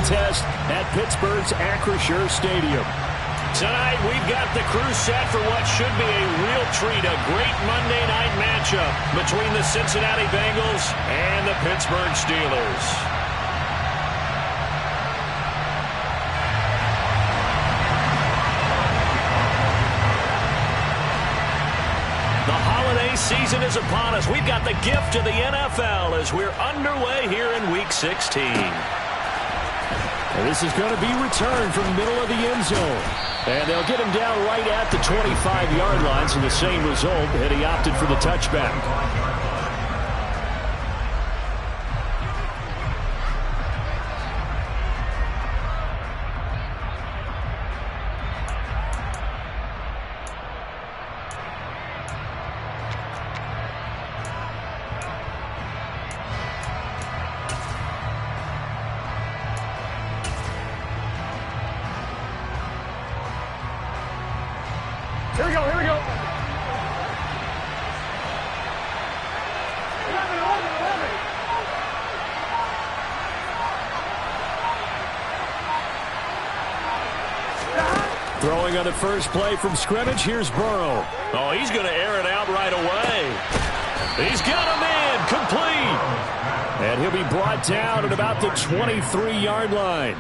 contest at Pittsburgh's Acrisure Stadium. Tonight, we've got the crew set for what should be a real treat, a great Monday night matchup between the Cincinnati Bengals and the Pittsburgh Steelers. The holiday season is upon us. We've got the gift of the NFL as we're underway here in Week 16. And this is going to be returned from the middle of the end zone. And they'll get him down right at the 25-yard line, so the same result, and he opted for the touchback. Here we go, here we go. 11. Throwing on the first play from scrimmage, here's Burrow. Oh, he's going to air it out right away. He's got him in, complete. And he'll be brought down at about the 23-yard line.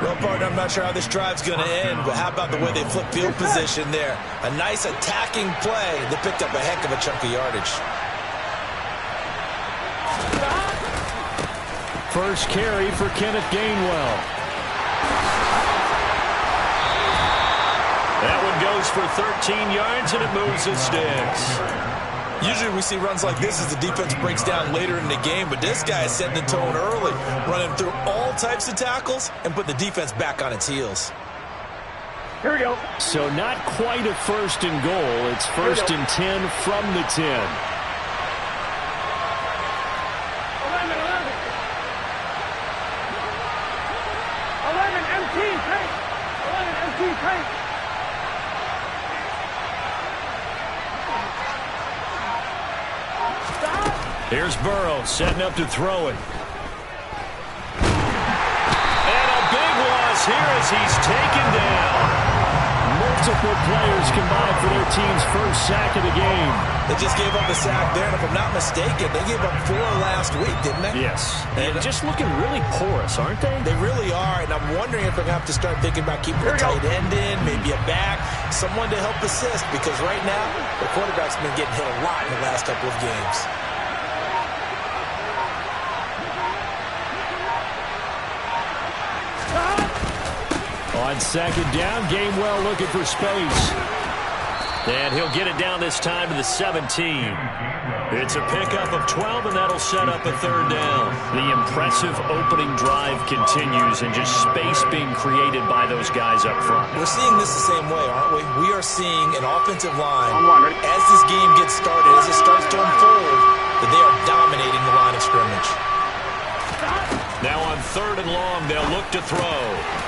Well, partner, I'm not sure how this drive's going to end, but how about the way they flip field position there? A nice attacking play. They picked up a heck of a chunk of yardage. First carry for Kenneth Gainwell. That one goes for 13 yards, and it moves the sticks. Usually we see runs like this as the defense breaks down later in the game, but this guy is setting the tone early, running through all types of tackles and put the defense back on its heels. Here we go. So not quite a first and goal. It's first and 10 from the 10. 11. 11 MT, tank. 11 MT, tank. Here's Burrow setting up to throw it. And a big loss here as he's taken down. Multiple players combined for their team's first sack of the game. They just gave up a sack there, and if I'm not mistaken, they gave up 4 last week, didn't they? Yes. And just looking really porous, aren't they? They really are, and I'm wondering if they're going to have to start thinking about keeping a tight end in, maybe a back, someone to help assist, because right now, the quarterback's been getting hit a lot in the last couple of games. On second down, Gainwell looking for space. And he'll get it down this time to the 17. It's a pickup of 12, and that'll set up a third down. The impressive opening drive continues, and just space being created by those guys up front. We're seeing this the same way, aren't we? We are seeing an offensive line, as this game gets started, as it starts to unfold, that they are dominating the line of scrimmage. Now on third and long, they'll look to throw.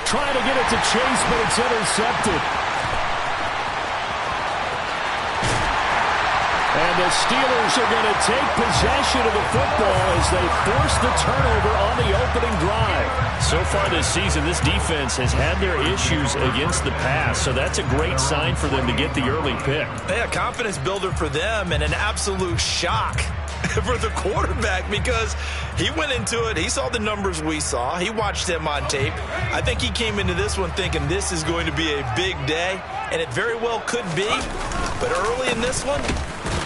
Trying to get it to Chase, but it's intercepted. And the Steelers are going to take possession of the football as they force the turnover on the opening drive. So far this season, this defense has had their issues against the pass, so that's a great sign for them to get the early pick. Yeah, confidence builder for them and an absolute shock for the quarterback because he went into it. He saw the numbers we saw. He watched them on tape. I think he came into this one thinking this is going to be a big day, and it very well could be. But early in this one,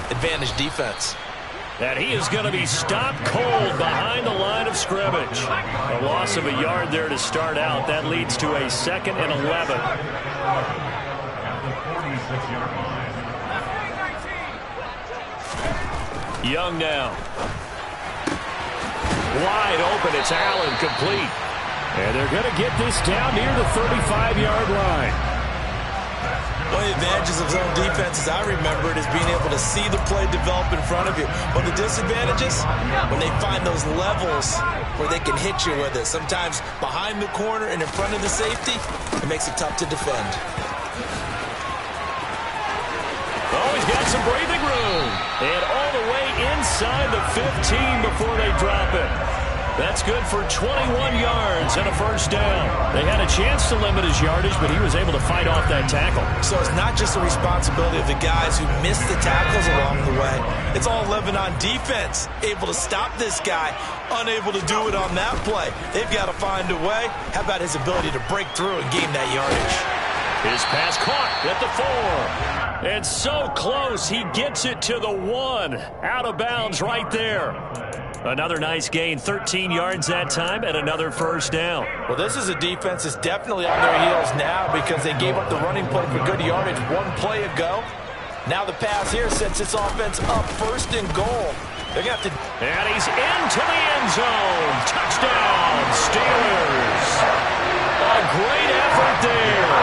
advantage defense. And he is going to be stopped cold behind the line of scrimmage. A loss of a yard there to start out. That leads to a 2nd and 11. Young now. Wide open. It's Allen, complete. And they're going to get this down near the 35-yard line. One of the advantages of zone defense, as I remember it, is being able to see the play develop in front of you. One of the disadvantages, when they find those levels where they can hit you with it. Sometimes behind the corner and in front of the safety, it makes it tough to defend. Oh, he's got some breathing room. And all the way inside the 15 before they drop it. That's good for 21 yards and a first down. They had a chance to limit his yardage, but he was able to fight off that tackle. So it's not just the responsibility of the guys who missed the tackles along the way. It's all 11 on defense, able to stop this guy, unable to do it on that play. They've got to find a way. How about his ability to break through and gain that yardage? His pass caught at the 4. And so close, he gets it to the 1. Out of bounds right there. Another nice gain, 13 yards that time, and another first down. Well, this is a defense that's definitely on their heels now because they gave up the running play for good yardage one play ago. Now the pass here sets its offense up 1st and goal. They're going to have to... And he's into the end zone. Touchdown, Steelers. A great effort there.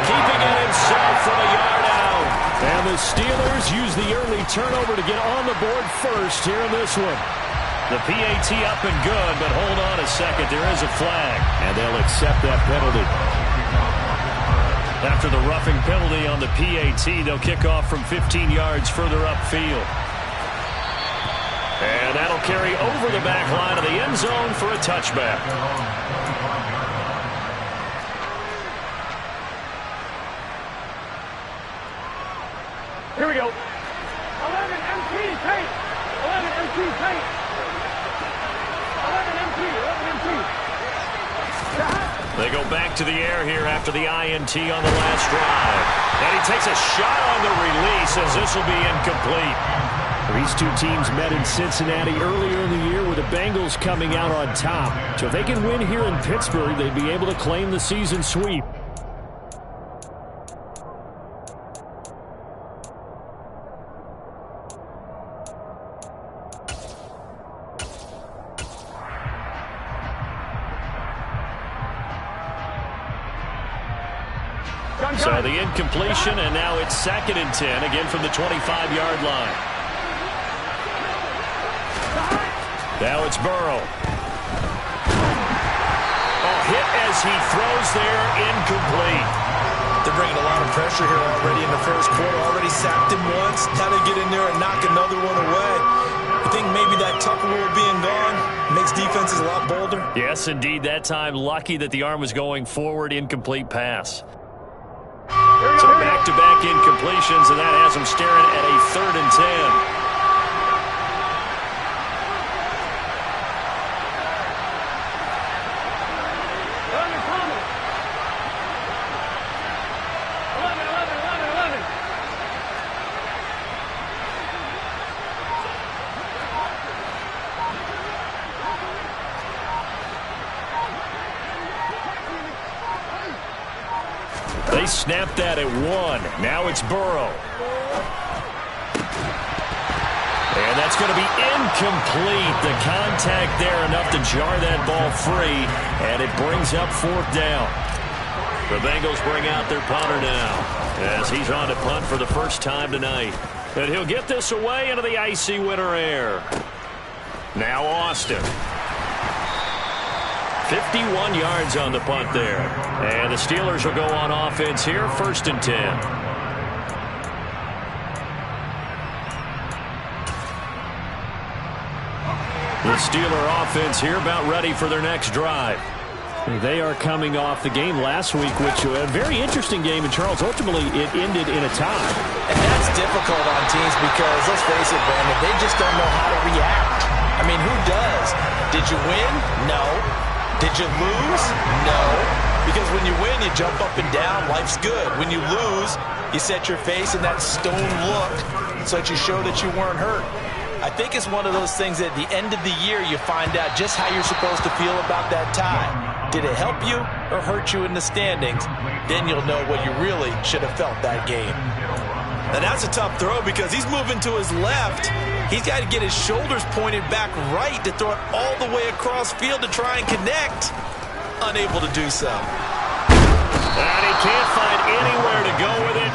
Keeping it himself from a yard out. And the Steelers use the early turnover to get on the board first here in this one. The PAT up and good, but hold on a second. There is a flag, and they'll accept that penalty. After the roughing penalty on the PAT, they'll kick off from 15 yards further upfield. And that'll carry over the back line of the end zone for a touchback. Here we go. 11 MT tape. 11 MT tape. 11 MT. 11 MT. They go back to the air here after the INT on the last drive. And he takes a shot on the release as this will be incomplete. These two teams met in Cincinnati earlier in the year with the Bengals coming out on top. So if they can win here in Pittsburgh, they'd be able to claim the season sweep. So the incompletion, and now it's 2nd and 10, again from the 25-yard line. Now it's Burrow. Oh, hit as he throws there, incomplete. They're bringing a lot of pressure here already in the first quarter. Already sacked him once. Now they get in there and knock another one away. I think maybe that Tucker rule being gone makes defenses a lot bolder. Yes, indeed. That time, lucky that the arm was going forward, incomplete pass. So back-to-back incompletions, and that has them staring at a 3rd and 10. They snapped that at 1. Now it's Burrow. And that's going to be incomplete. The contact there enough to jar that ball free, and it brings up 4th down. The Bengals bring out their punter now as he's on to punt for the first time tonight. And he'll get this away into the icy winter air. Now Austin. 51 yards on the punt there. And the Steelers will go on offense here, 1st and 10. The Steeler offense here about ready for their next drive. They are coming off the game last week, which was a very interesting game in Charles. Ultimately, it ended in a tie. And that's difficult on teams because, let's face it, Brandon, they just don't know how to react. I mean, who does? Did you win? No. Did you lose? No. Because when you win, you jump up and down. Life's good. When you lose, you set your face in that stone look so that you show that you weren't hurt. I think it's one of those things that at the end of the year, you find out just how you're supposed to feel about that tie. Did it help you or hurt you in the standings? Then you'll know what you really should have felt that game. And that's a tough throw because he's moving to his left. He's got to get his shoulders pointed back right to throw it all the way across field to try and connect. Unable to do so. And he can't find anywhere to go with it.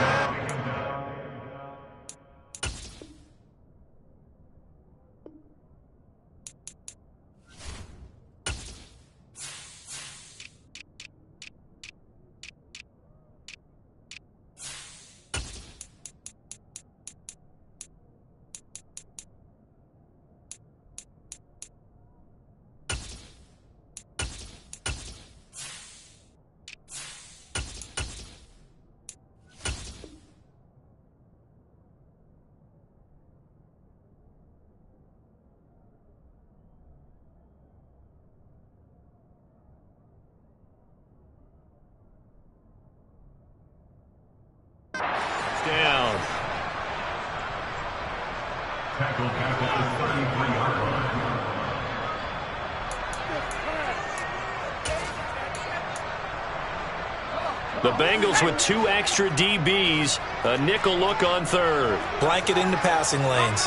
The Bengals with 2 extra DBs, a nickel look on third. Blanketing the passing lanes.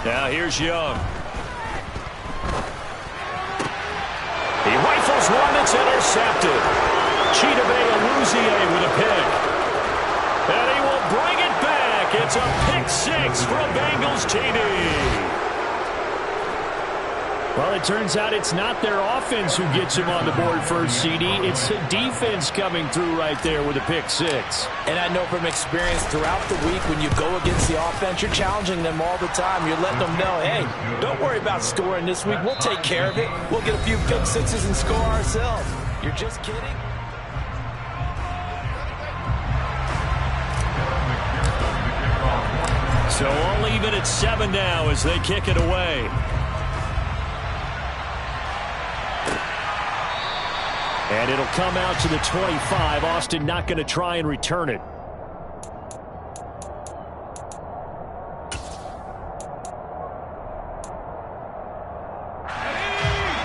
Now here's Young. He rifles one that's intercepted. Chidobe with a pick. And he will bring it back. It's a pick 6 for a Bengals TD. Well, it turns out it's not their offense who gets him on the board first, CD. It's the defense coming through right there with a pick 6. And I know from experience throughout the week when you go against the offense, you're challenging them all the time. You're letting them know, hey, don't worry about scoring this week. We'll take care of it. We'll get a few pick 6s and score ourselves. You're just kidding? So all even at 7 now as they kick it away. And it'll come out to the 25. Austin not going to try and return it.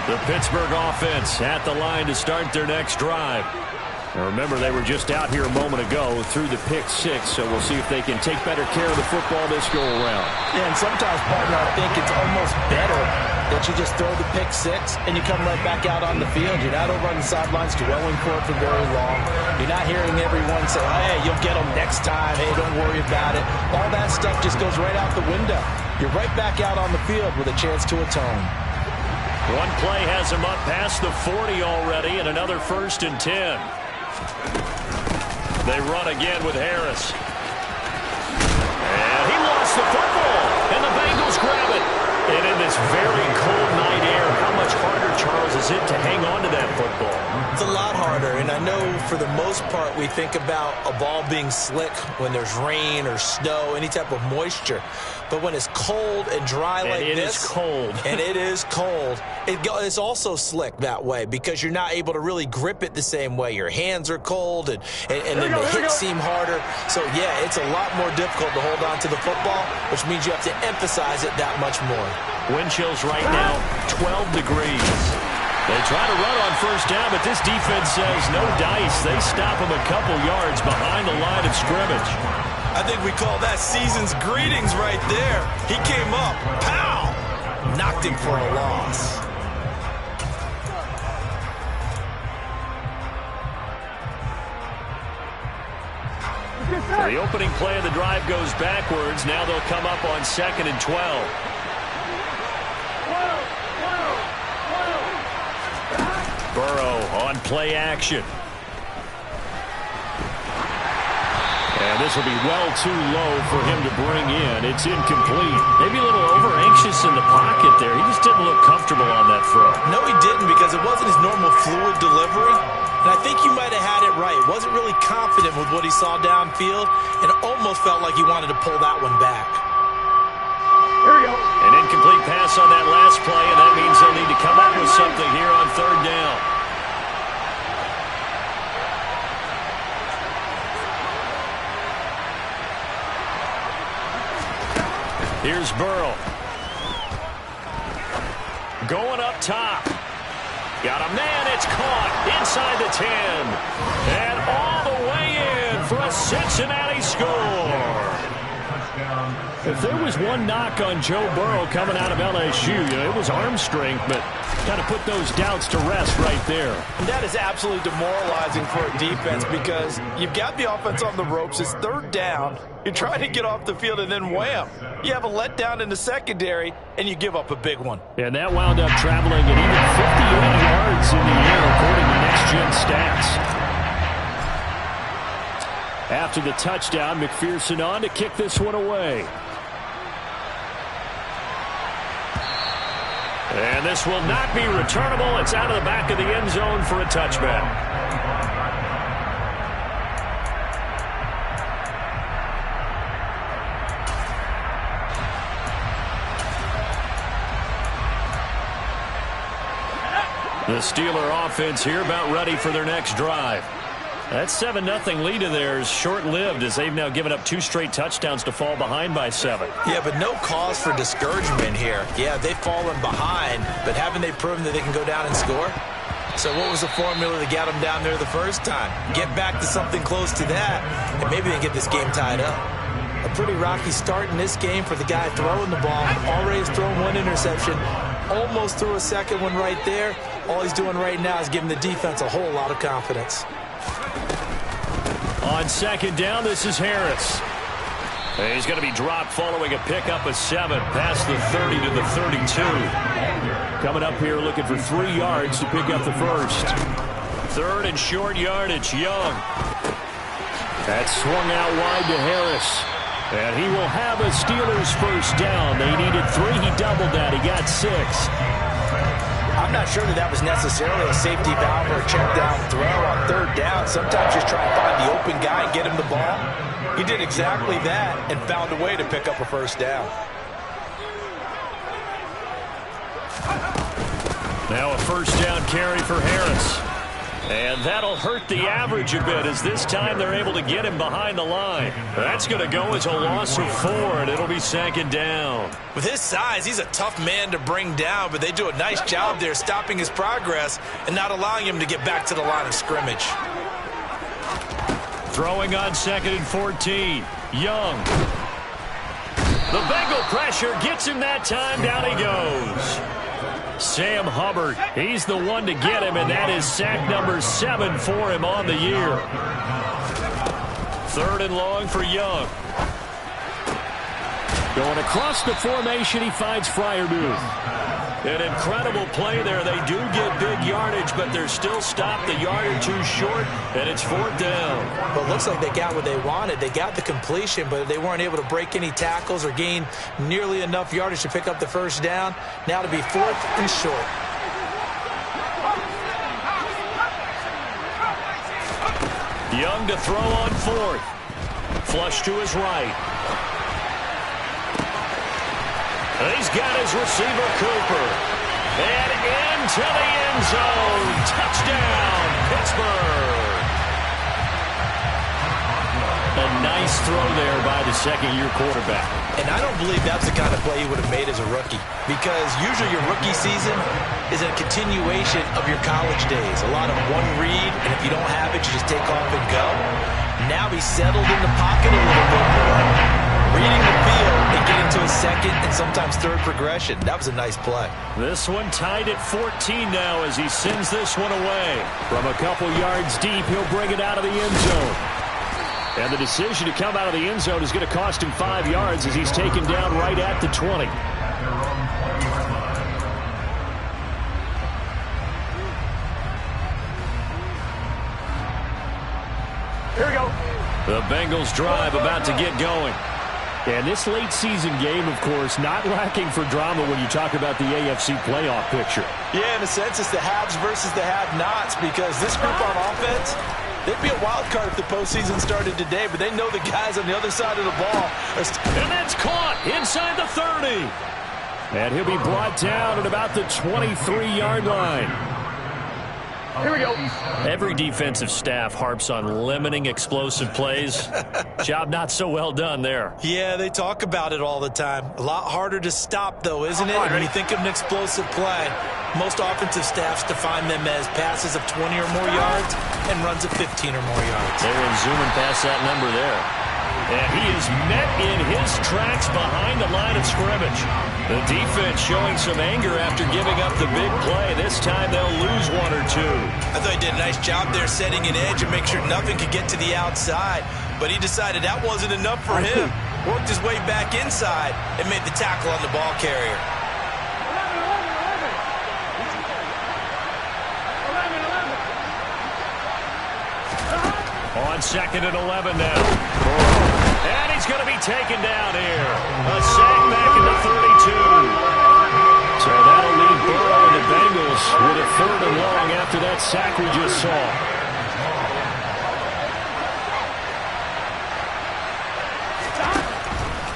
The Pittsburgh offense at the line to start their next drive. Now remember, they were just out here a moment ago through the pick 6, so we'll see if they can take better care of the football this go around. Yeah, and sometimes, partner, I think it's almost better that you just throw the pick 6 and you come right back out on the field. You're not over on the sidelines dwelling for it for very long. You're not hearing everyone say, hey, you'll get them next time. Hey, don't worry about it. All that stuff just goes right out the window. You're right back out on the field with a chance to atone. One play has him up past the 40 already, and another 1st and 10. They run again with Harris. And he lost the football, and the Bengals grab it. And in this very cold night air, how much harder, Charles, is it to hang on to that football? It's a lot harder, and I know for the most part we think about a ball being slick when there's rain or snow, any type of moisture. But when it's cold and dry like this, it is cold. and it is cold, it's also slick that way because you're not able to really grip it the same way. Your hands are cold, and then the hits seem harder. So, yeah, it's a lot more difficult to hold on to the football, which means you have to emphasize it that much more. Wind chills right now, 12 degrees. They try to run on 1st down, but this defense says no dice. They stop him a couple yards behind the line of scrimmage. I think we call that season's greetings right there. He came up, pow, knocked him for a loss. The opening play of the drive goes backwards. Now they'll come up on 2nd and 12. Burrow on play action. And this will be well too low for him to bring in. It's incomplete. Maybe a little over-anxious in the pocket there. He just didn't look comfortable on that throw. No, he didn't because it wasn't his normal fluid delivery. And I think you might have had it right. Wasn't really confident with what he saw downfield and almost felt like he wanted to pull that one back. Here we go. An incomplete pass on that last play, and that means they'll need to come up with something here on 3rd down. Here's Burrow. Going up top. Got a man, it's caught inside the 10. And all the way in for a Cincinnati score. If there was one knock on Joe Burrow coming out of LSU, it was arm strength, but kind of put those doubts to rest right there. And that is absolutely demoralizing for a defense because you've got the offense on the ropes. It's 3rd down. You're trying to get off the field, and then wham, you have a letdown in the secondary, and you give up a big one. And that wound up traveling at even 58 yards in the air, according to next-gen stats. After the touchdown, McPherson on to kick this one away. And this will not be returnable. It's out of the back of the end zone for a touchback. The Steeler offense here about ready for their next drive. That 7-0 lead of theirs short-lived as they've now given up 2 straight touchdowns to fall behind by 7. Yeah, but no cause for discouragement here. Yeah, they've fallen behind, but haven't they proven that they can go down and score? So what was the formula that got them down there the first time? Get back to something close to that, and maybe they can get this game tied up. A pretty rocky start in this game for the guy throwing the ball. Already has thrown 1 interception, almost threw a second one right there. All he's doing right now is giving the defense a whole lot of confidence. On second down, this is Harris. He's going to be dropped following a pickup of 7 past the 30 to the 32. Coming up here looking for 3 yards to pick up the first. 3rd and short yardage, Young. That's swung out wide to Harris. And he will have a Steelers first down. They needed 3. He doubled that. He got 6. I'm not sure that was necessarily a safety valve or a check down throw on 3rd down. Sometimes just try and find the open guy and get him the ball. He did exactly that and found a way to pick up a first down. Now a first down carry for Harris. And that'll hurt the average a bit as this time they're able to get him behind the line. That's going to go as a loss of 4, and it'll be 2nd down. With his size, he's a tough man to bring down, but they do a nice job there stopping his progress and not allowing him to get back to the line of scrimmage. Throwing on 2nd and 14. Young. The Bengal pressure gets him that time. Down he goes. Sam Hubbard, he's the one to get him, and that is sack number 7 for him on the year. 3rd and long for Young. Going across the formation, he finds Freiermuth. An incredible play there. They do get big yardage, but they're still stopped a yard or 2 short, and it's 4th down. Well, it looks like they got what they wanted. They got the completion, but they weren't able to break any tackles or gain nearly enough yardage to pick up the first down. Now to be 4th and short. Young to throw on 4th. Flush to his right. He's got his receiver, Cooper. And into the end zone. Touchdown, Pittsburgh. A nice throw there by the second-year quarterback. And I don't believe that's the kind of play he would have made as a rookie, because usually your rookie season is a continuation of your college days. A lot of one read, and if you don't have it, you just take off and go. Now he's settled in the pocket a little bit more, reading the field and getting to a 2nd and sometimes 3rd progression. That was a nice play. This one tied at 14 now as he sends this one away. From a couple yards deep, he'll bring it out of the end zone. And the decision to come out of the end zone is going to cost him 5 yards as he's taken down right at the 20. Here we go. The Bengals drive about to get going. And this late season game, of course, not lacking for drama when you talk about the AFC playoff picture. Yeah, in a sense, it's the haves versus the have-nots, because this group on offense, they'd be a wild card if the postseason started today, but they know the guys on the other side of the ball. And that's caught inside the 30. And he'll be brought down at about the 23-yard line. Here we go. Every defensive staff harps on limiting explosive plays. Job not so well done there. Yeah, they talk about it all the time. A lot harder to stop, though, isn't it? When you think of an explosive play, most offensive staffs define them as passes of 20 or more yards and runs of 15 or more yards. They were zooming past that number there. And he is met in his tracks behind the line of scrimmage. The defense showing some anger after giving up the big play. This time they'll lose 1 or 2. I thought he did a nice job there setting an edge and make sure nothing could get to the outside. But he decided that wasn't enough for him. Worked his way back inside and made the tackle on the ball carrier. 11. On 2nd and 11 now. And he's going to be taken down here. A sack back in the 32. So that'll leave Burrow and the Bengals with a 3rd and long after that sack we just saw.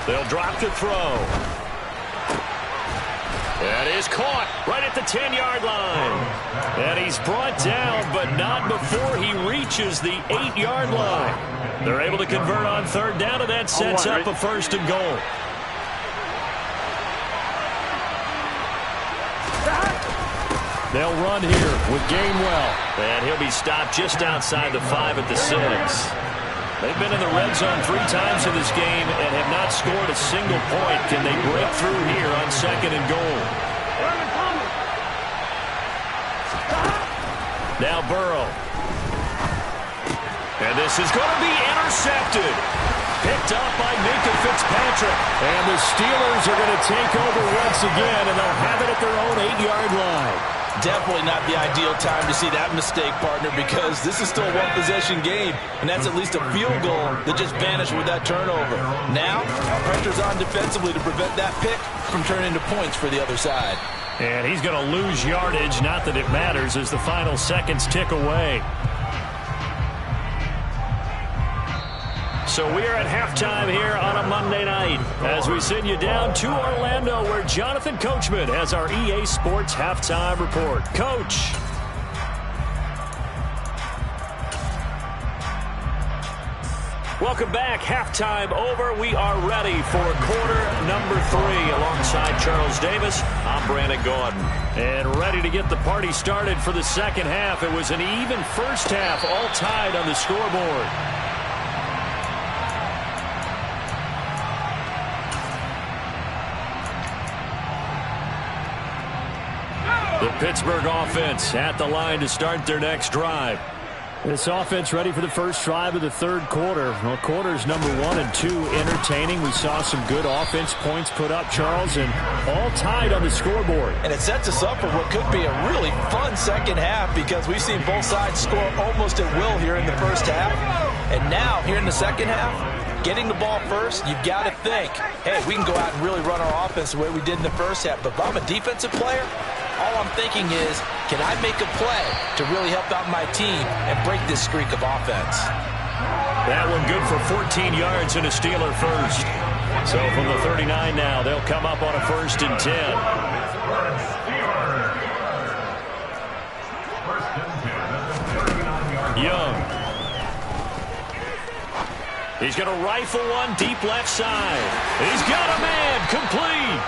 They'll drop to throw. And It is caught right at the 10-yard line. And he's brought down, but not before he reaches the 8-yard line. They're able to convert on third down, and that sets up a first and goal. They'll run here with Gainwell. And he'll be stopped just outside the 5 at the 6. They've been in the red zone 3 times in this game and have not scored a single point. Can they break through here on second and goal? Now Burrow. And this is going to be intercepted. Picked up by Minka Fitzpatrick. And the Steelers are going to take over once again, and they'll have it at their own 8-yard line. Definitely not the ideal time to see that mistake, partner, because this is still a one-possession game, and that's at least a field goal that just vanished with that turnover. Now, pressure's on defensively to prevent that pick from turning into points for the other side. And he's going to lose yardage, not that it matters, as the final seconds tick away. So we are at halftime here on a Monday night as we send you down to Orlando, where Jonathan Coachman has our EA Sports Halftime Report. Coach. Welcome back. Halftime over. We are ready for quarter number 3. Alongside Charles Davis, I'm Brandon Gordon. And ready to get the party started for the second half. It was an even first half, all tied on the scoreboard. The Pittsburgh offense at the line to start their next drive. This offense ready for the first drive of the third quarter. Well, quarters number 1 and 2 entertaining. We saw some good offense points put up, Charles, and all tied on the scoreboard. And it sets us up for what could be a really fun second half, because we've seen both sides score almost at will here in the first half. And now, here in the second half, getting the ball first, you've got to think, hey, we can go out and really run our offense the way we did in the first half. But if I'm a defensive player, all I'm thinking is, can I make a play to really help out my team and break this streak of offense? That one good for 14 yards and a Steeler first. So from the 39 now, they'll come up on a 1st and 10. Young. He's going to rifle one deep left side. He's got a man, complete.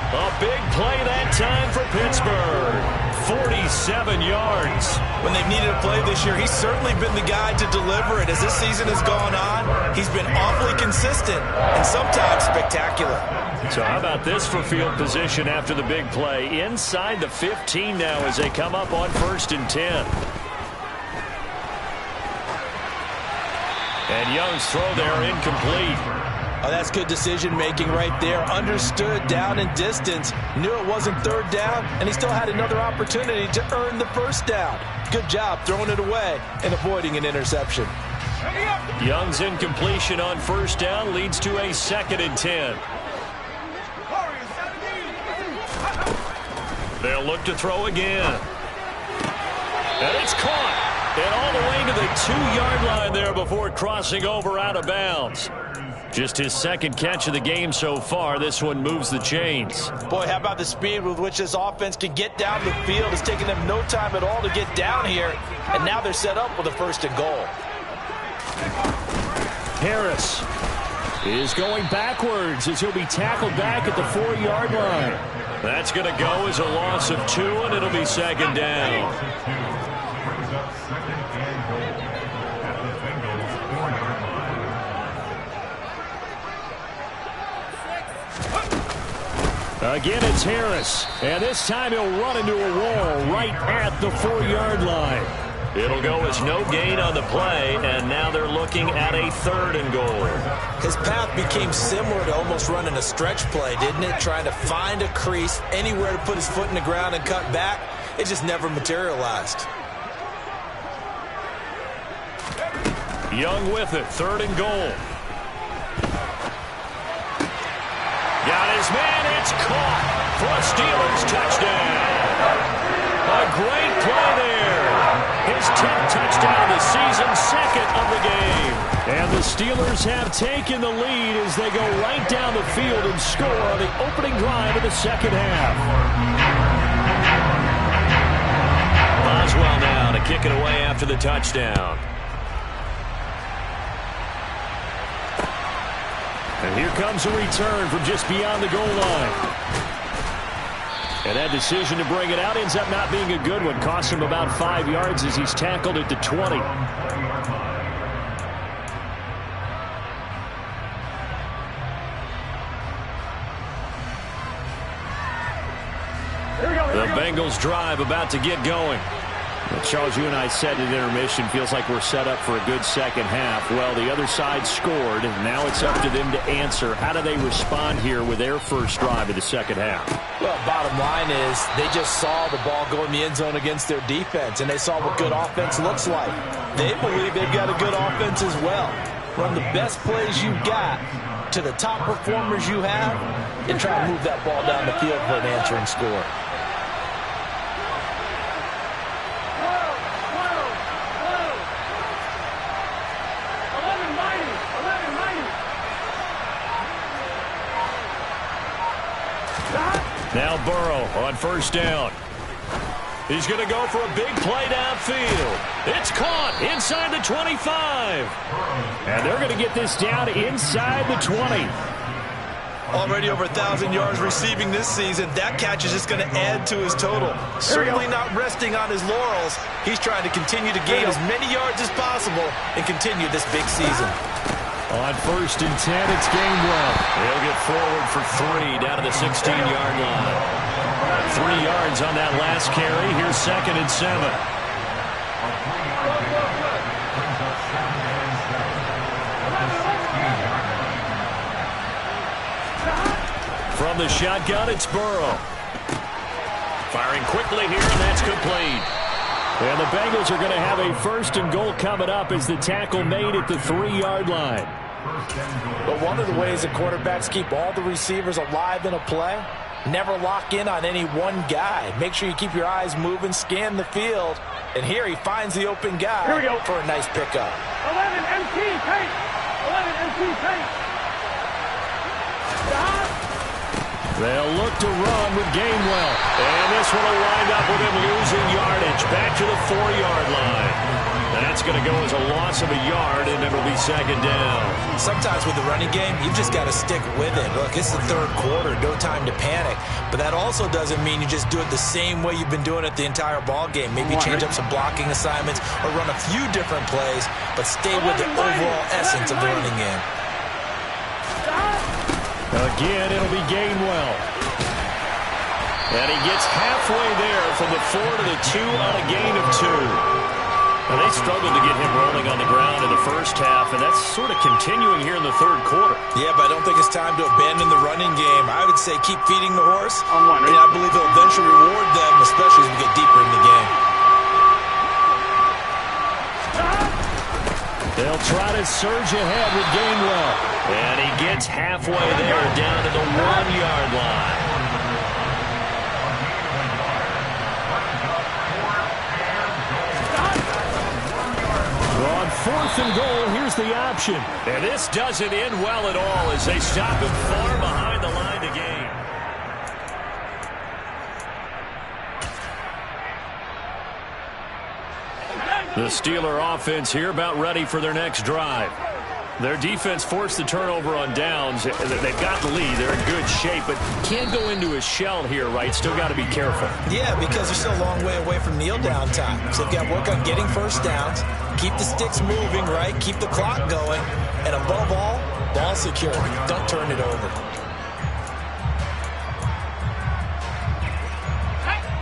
A big play that time for Pittsburgh. 47 yards. When they've needed a play this year, he's certainly been the guy to deliver it. As this season has gone on, he's been awfully consistent and sometimes spectacular. So how about this for field position after the big play? Inside the 15 now as they come up on 1st and 10. And Young's throw there incomplete. Oh, that's good decision-making right there. Understood down and distance. Knew it wasn't third down, and he still had another opportunity to earn the first down. Good job throwing it away and avoiding an interception. Young's incompletion on 1st down leads to a 2nd and 10. They'll look to throw again. And it's caught. And all the way to the 2-yard line there before crossing over out of bounds. Just his 2nd catch of the game so far. This one moves the chains. Boy, how about the speed with which this offense can get down the field? It's taken them no time at all to get down here. And now they're set up with a 1st and goal. Harris is going backwards as he'll be tackled back at the 4-yard line. That's going to go as a loss of 2, and it'll be 2nd down. Again, it's Harris, and this time he'll run into a wall right at the 4-yard line. It'll go as no gain on the play, and now they're looking at a 3rd and goal. His path became similar to almost running a stretch play, didn't it? Trying to find a crease, anywhere to put his foot in the ground and cut back. It just never materialized. Young with it, 3rd and goal. Got his man, it's caught for a Steelers touchdown. A great play there. His 10th touchdown of the season, 2nd of the game. And the Steelers have taken the lead as they go right down the field and score on the opening drive of the second half. Boswell now to kick it away after the touchdown. And here comes a return from just beyond the goal line. And that decision to bring it out ends up not being a good one. Costs him about 5 yards as he's tackled at the 20. The Bengals drive about to get going. Well, Charles, you and I said at intermission, feels like we're set up for a good second half. Well, the other side scored. Now it's up to them to answer. How do they respond here with their first drive of the second half? Well, bottom line is they just saw the ball go in the end zone against their defense, and they saw what good offense looks like. They believe they've got a good offense as well. Run the best plays you got to the top performers you have and try to move that ball down the field for an answering score. Now Burrow on first down. He's going to go for a big play downfield. It's caught inside the 25. And they're going to get this down inside the 20. Already over 1,000 yards receiving this season. That catch is just going to add to his total. Certainly not resting on his laurels. He's trying to continue to gain as many yards as possible and continue this big season. On first and 10, it's Gainwell. He'll get forward for 3 down to the 16-yard line. 3 yards on that last carry. Here's 2nd and 7. From the shotgun, it's Burrow. Firing quickly here, and that's complete. And the Bengals are going to have a 1st and goal coming up as the tackle made at the 3-yard line. But one of the ways that quarterbacks keep all the receivers alive in a play, never lock in on any one guy. Make sure you keep your eyes moving, scan the field. And here he finds the open guy for a nice pickup. 11 MT paint. 11 MT paint. They'll look to run with Gainwell. And this one will wind up with him losing yardage back to the 4-yard line. That's going to go as a loss of a yard, and it'll be 2nd down. Sometimes with the running game, you've just got to stick with it. Look, it's the 3rd quarter, no time to panic. But that also doesn't mean you just do it the same way you've been doing it the entire ball game. Maybe change up some blocking assignments or run a few different plays, but stay with the overall essence of the running game. Again, it'll be Gainwell. And he gets halfway there from the 4 to the 2 on a gain of 2. And they struggled to get him rolling on the ground in the first half, and that's sort of continuing here in the 3rd quarter. Yeah, but I don't think it's time to abandon the running game. I would say keep feeding the horse, and I believe he'll eventually reward them, especially as we get deeper in the game. They'll try to surge ahead with Gainwell. And he gets halfway there down to the 1-yard line. On 4th and goal, here's the option. And this doesn't end well at all as they stop him far behind the line to gain. The Steeler offense here about ready for their next drive. Their defense forced the turnover on downs. They've got the lead. They're in good shape, but can't go into a shell here, right? Still got to be careful. Yeah, because they're still a long way away from kneel down time. So they've got to work on getting first downs, keep the sticks moving, right? Keep the clock going. And above all, ball secure. Don't turn it over.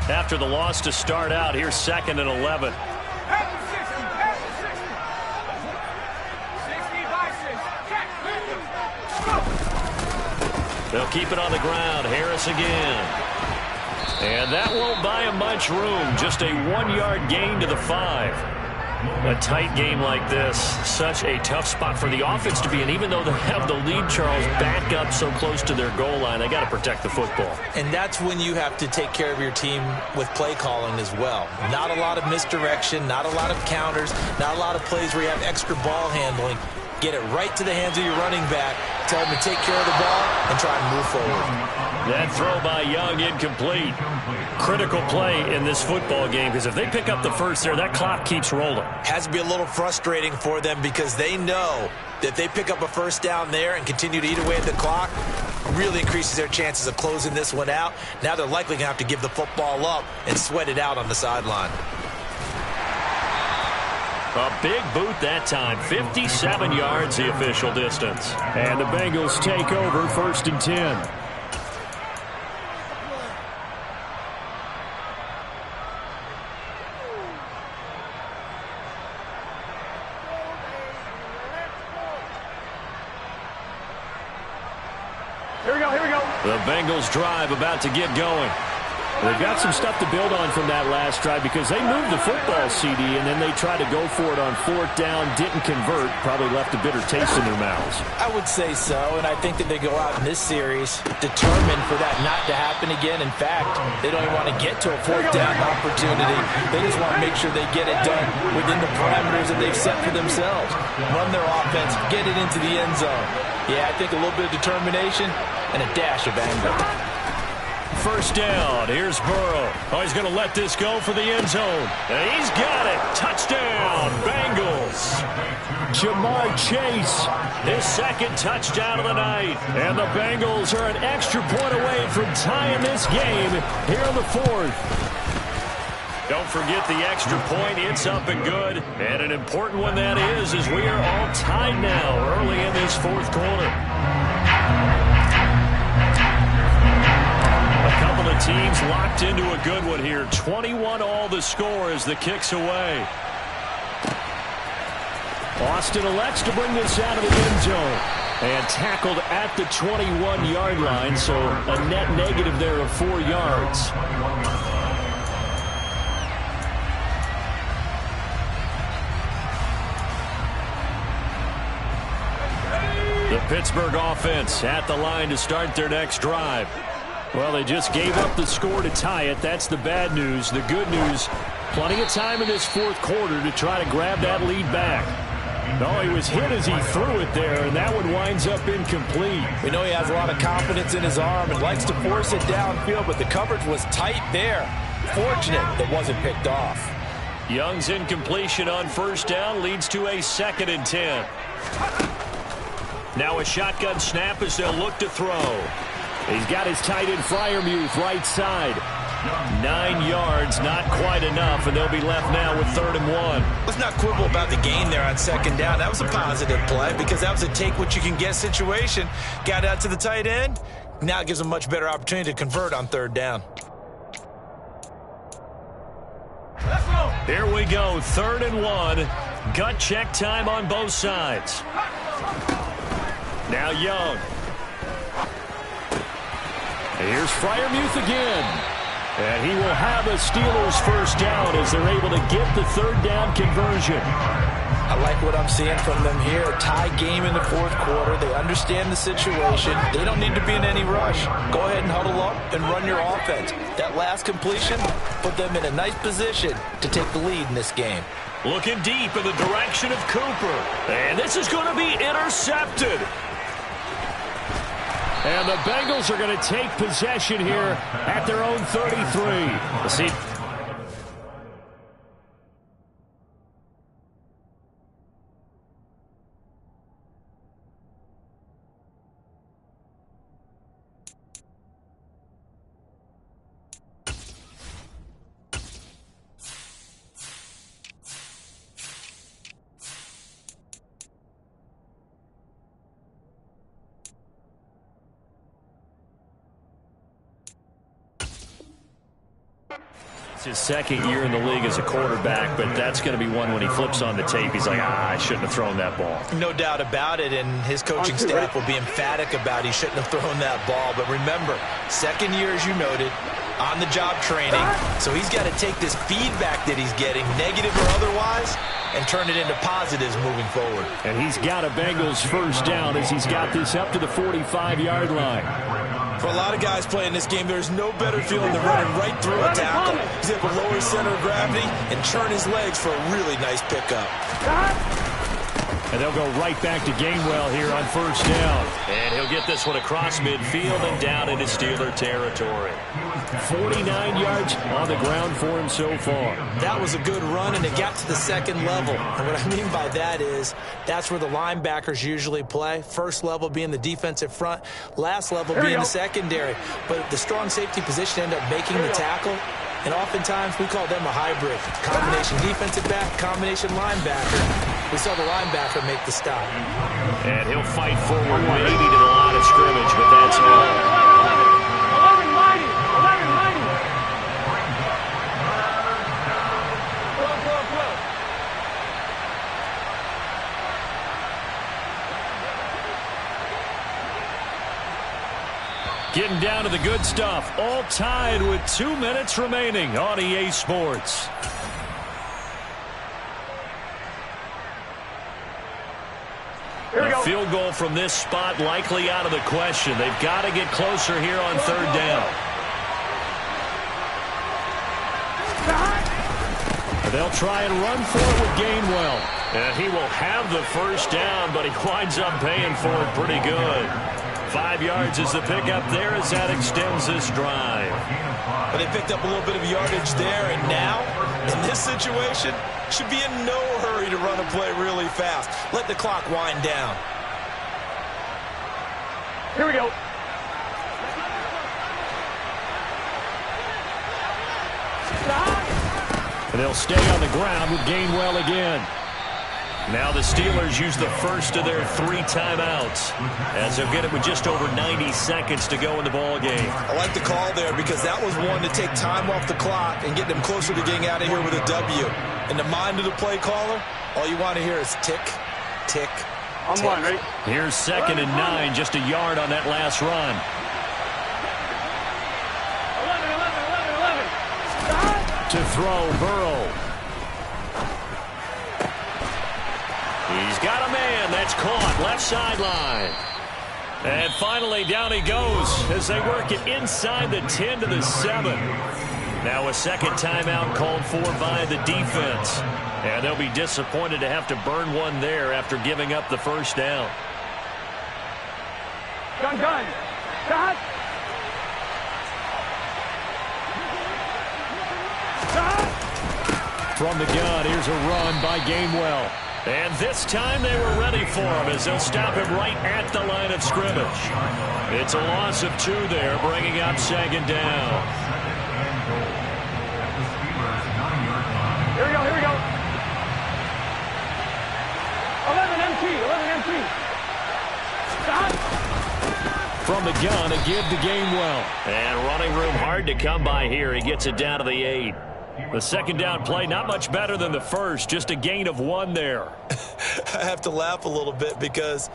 After the loss to start out, here's 2nd and 11. They'll keep it on the ground. Harris again. And that won't buy him much room. Just a 1-yard gain to the 5. A tight game like this, such a tough spot for the offense to be in. Even though they have the lead, Charles, back up so close to their goal line, they got to protect the football. And that's when you have to take care of your team with play calling as well. Not a lot of misdirection, not a lot of counters, not a lot of plays where you have extra ball handling. Get it right to the hands of your running back. Tell him to take care of the ball and try and move forward. That throw by Young incomplete. Critical play in this football game because if they pick up the first there, that clock keeps rolling. Has to be a little frustrating for them because they know that if they pick up a first down there and continue to eat away at the clock, really increases their chances of closing this one out. Now they're likely going to have to give the football up and sweat it out on the sideline. A big boot that time. 57 yards the official distance. And the Bengals take over 1st and 10. Here we go, here we go. The Bengals drive about to get going. They've got some stuff to build on from that last drive because they moved the football, CD, and then they tried to go for it on 4th down, didn't convert, probably left a bitter taste in their mouths. I would say so, and I think that they go out in this series determined for that not to happen again. In fact, they don't even want to get to a 4th down opportunity. They just want to make sure they get it done within the parameters that they've set for themselves. Run their offense, get it into the end zone. Yeah, I think a little bit of determination and a dash of anger. 1st down. Here's Burrow. Oh, he's going to let this go for the end zone. And he's got it. Touchdown, Bengals. Jamar Chase, his 2nd touchdown of the night. And the Bengals are an extra point away from tying this game here in the 4th. Don't forget the extra point. It's up and good. And an important one that is as we are all tied now early in this 4th quarter. Couple of teams locked into a good one here. 21 all the score as the kick's away. Austin elects to bring this out of the end zone. And tackled at the 21-yard line, so a net negative there of 4 yards. The Pittsburgh offense at the line to start their next drive. Well, they just gave up the score to tie it. That's the bad news. The good news, plenty of time in this 4th quarter to try to grab that lead back. No, he was hit as he threw it there, and that one winds up incomplete. We know he has a lot of confidence in his arm and likes to force it downfield, but the coverage was tight there. Fortunate it wasn't picked off. Young's incompletion on 1st down leads to a 2nd and 10. Now a shotgun snap as they'll look to throw. He's got his tight end Freiermuth right side. 9 yards, not quite enough, and they'll be left now with 3rd and 1. Let's not quibble about the gain there on 2nd down. That was a positive play because that was a take-what-you-can-get situation. Got out to the tight end. Now it gives them a much better opportunity to convert on 3rd down. Here we go, 3rd and 1. Gut check time on both sides. Now Young. Here's Freiermuth again. And he will have a Steelers 1st down as they're able to get the 3rd down conversion. I like what I'm seeing from them here. A tie game in the 4th quarter. They understand the situation. They don't need to be in any rush. Go ahead and huddle up and run your offense. That last completion put them in a nice position to take the lead in this game. Looking deep in the direction of Cooper. And this is going to be intercepted. And the Bengals are going to take possession here at their own 33. See. His 2nd year in the league as a quarterback, but that's going to be one when he flips on the tape. He's like, I shouldn't have thrown that ball. No doubt about it, and his coaching staff will be emphatic about he shouldn't have thrown that ball. But remember, 2nd year, as you noted, on-the-job training, so he's got to take this feedback that he's getting, negative or otherwise, and turn it into positives moving forward. And he's got a Bengals 1st down as he's got this up to the 45-yard line. For a lot of guys playing this game, there's no better feeling than running right through a tackle. He's able to lower his center of gravity and churn his legs for a really nice pickup. And they'll go right back to Gainwell here on first down. And he'll get this one across midfield and down into Steeler territory. 49 yards on the ground for him so far. That was a good run, and it got to the second level. And what I mean by that is that's where the linebackers usually play. First level being the defensive front, last level being the secondary. But the strong safety position ended up making the tackle. And oftentimes we call them a hybrid. Combination defensive back, combination linebacker. We saw the linebacker make the stop. And he'll fight forward maybe to the line of scrimmage, but that's all. 11-90. 11-90. Getting down to the good stuff. All tied with 2 minutes remaining on EA Sports. A field goal from this spot likely out of the question. They've got to get closer here on third down. They'll try and run for it with Gainwell. And he will have the first down, but he winds up paying for it pretty good. 5 yards is the pickup there as that extends this drive. But they picked up a little bit of yardage there, and now, in this situation, should be in no hurry to run a play really fast. Let the clock wind down. Here we go. And they'll stay on the ground with Gainwell again. Now the Steelers use the first of their 3 timeouts as they'll get it with just over 90 seconds to go in the ball game. I like the call there because that was one to take time off the clock and get them closer to getting out of here with a W. In the mind of the play caller, all you want to hear is tick, tick, I'm tick. one, ready? Here's 2nd and 9, just a yard on that last run. 11. To throw, Burrow. He's got a man. That's caught. Left sideline. And finally, down he goes as they work it inside the 10 to the 7. Now a second timeout called for by the defense. And they'll be disappointed to have to burn one there after giving up the first down. Gun. Shot. From the gun, here's a run by Gainwell. And this time they were ready for him as they'll stop him right at the line of scrimmage. It's a loss of 2 there, bringing up 2nd down. Here we go. 11 MT. Shot. From the gun, a give to Gainwell. And running room hard to come by here. He gets it down to the 8. The second down play, not much better than the first, just a gain of 1 there. I have to laugh a little bit because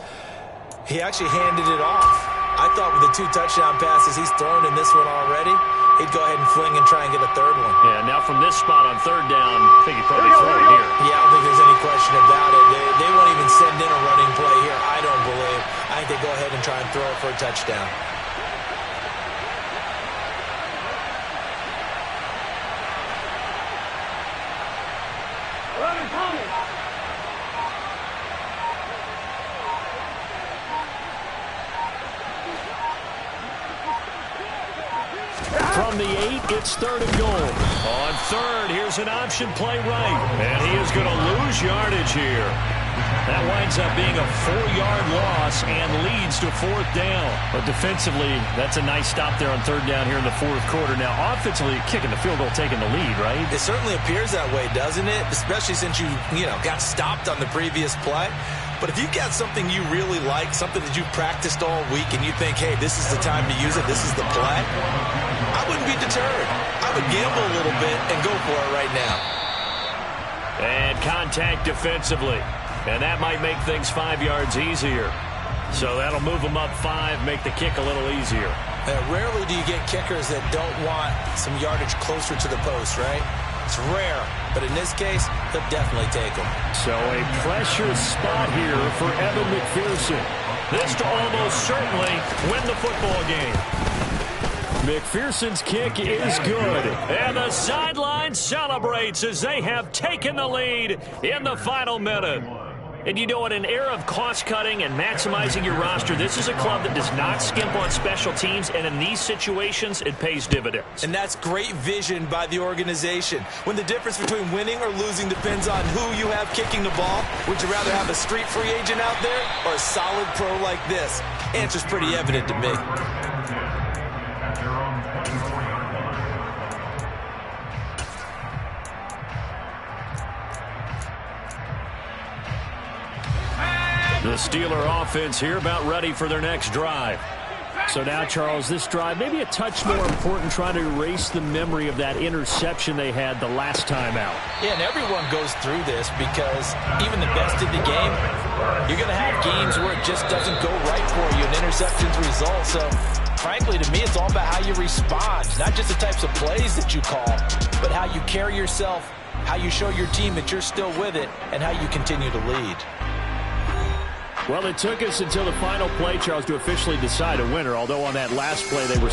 he actually handed it off. I thought with the 2 touchdown passes he's thrown in this one already, he'd go ahead and fling and try and get a 3rd one. Yeah, now from this spot on 3rd down, I think he'd probably throw it here. Yeah, I don't think there's any question about it. They won't even send in a running play here, I don't believe. I think they go ahead and try and throw it for a touchdown. From the 8, it's 3rd and goal. On 3rd, here's an option play right. And he is going to lose yardage here. That winds up being a 4-yard loss and leads to 4th down. But defensively, that's a nice stop there on 3rd down here in the 4th quarter. Now, offensively, kicking the field goal, taking the lead, right? It certainly appears that way, doesn't it? Especially since you got stopped on the previous play. But if you've got something you really like, something that you've practiced all week, and you think, hey, this is the time to use it, this is the play, I wouldn't be deterred. I would gamble a little bit and go for it right now. And contact defensively. And that might make things 5 yards easier. So that'll move them up 5, make the kick a little easier. Rarely do you get kickers that don't want some yardage closer to the post, right? It's rare, but in this case, they'll definitely take them. So a pressure spot here for Evan McPherson. This to almost certainly win the football game. McPherson's kick is good. And the sideline celebrates as they have taken the lead in the final minute. And you know, in an era of cost-cutting and maximizing your roster, this is a club that does not skimp on special teams, and in these situations, it pays dividends. And that's great vision by the organization. When the difference between winning or losing depends on who you have kicking the ball, would you rather have a street free agent out there or a solid pro like this? Answer's pretty evident to me. The Steeler offense here about ready for their next drive. So now, Charles, this drive maybe a touch more important, trying to erase the memory of that interception they had the last time out. Yeah, and everyone goes through this because even the best in the game, you're going to have games where it just doesn't go right for you, and interceptions result. So, frankly, to me, it's all about how you respond, not just the types of plays that you call, but how you carry yourself, how you show your team that you're still with it, and how you continue to lead. Well, it took us until the final play, Charles, to officially decide a winner, although on that last play they were